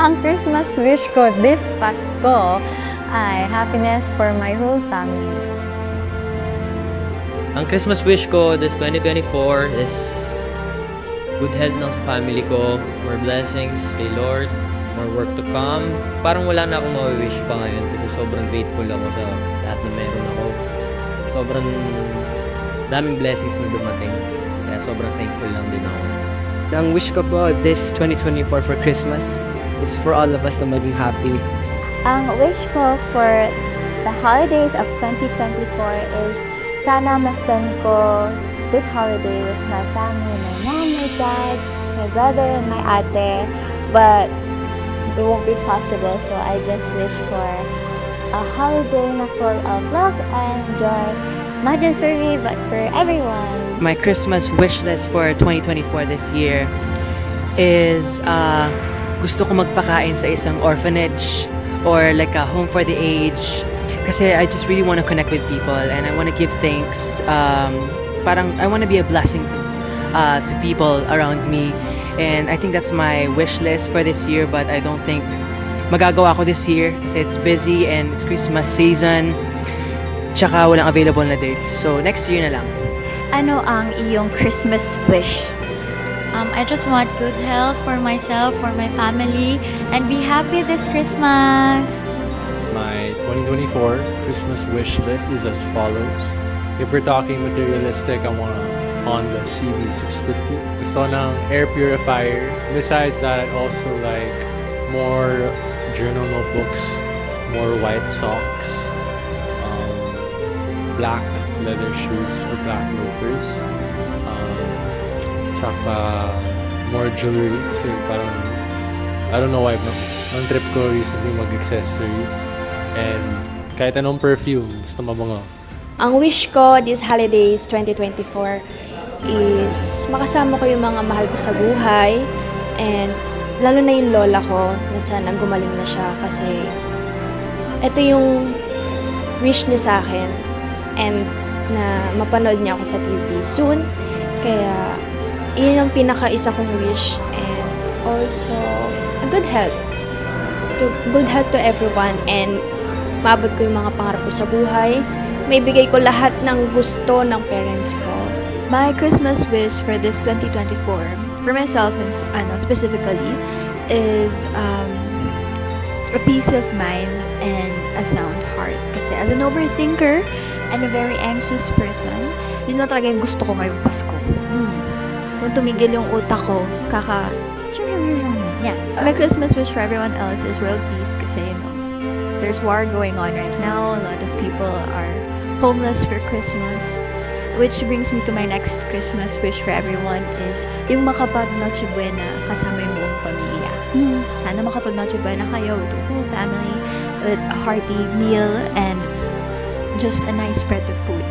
Ang Christmas wish ko this Pasko ay happiness for my whole family. Ang Christmas wish ko this 2024 is good health ng family ko, more blessings kay Lord, more work to come. Parang wala na akong ma-wish pa ngayon kasi sobrang grateful ako sa lahat na meron ako. Sobrang daming blessings na dumating. Kaya sobrang thankful lang din ako. Ang wish ko po this 2024 for Christmas is for all of us na maging happy. Ang wish ko for the holidays of 2024 is sana ma-spend ko this holiday with my family, my mom, my dad, my brother, and my ate. But it won't be possible, so I just wish for a holiday na full of love and joy. Not just for me, but for everyone. My Christmas wish list for 2024 this year is gusto ko magpakain sa isang orphanage or like a home for the aged. Kasi I just really want to connect with people and I want to give thanks. Parang I want to be a blessing to people around me. And I think that's my wish list for this year, but I don't think magagawa ko this year kasi it's busy and it's Christmas season. Tsaka walang available na dates. So, next year na lang. Ano ang iyong Christmas wish? I just want good health for myself, for my family, and be happy this Christmas. My 2024 Christmas wish list is as follows. If we're talking materialistic, I want a Honda CB650. Gusto ko ng air purifier. Besides that, I'd also like more journal notebooks, more white socks, black leather shoes or black loafers, tsaka more jewelry kasi parang I don't know why ang trip ko recently mag-accessories and kahit anong perfume basta mabango. Ang wish ko this holidays 2024 is makasama ko yung mga mahal ko sa buhay and lalo na yung lola ko na sana gumaling na siya kasi ito yung wish niya sa akin and na mapanood niya ako sa TV soon. Kaya, yun ang pinaka-isa kong wish. And also, a good health. Good health to everyone. And maabot ko yung mga pangarap ko sa buhay. May bigay ko lahat ng gusto ng parents ko. My Christmas wish for this 2024, for myself and specifically, is a peace of mind and a sound heart. Kasi as an overthinker, and a very anxious person, yun na talaga yung gusto ko ngayong Pasko. Kung tumigil yung utak ko, yeah. My Christmas wish for everyone else is world peace kasi, there's war going on right now. A lot of people are homeless for Christmas. Which brings me to my next Christmas wish for everyone is yung makapag-Noche Buena kasama yung buong pamilya. Sana makapag-Noche Buena kayo with your whole family, with a hearty meal, and just a nice spread of food.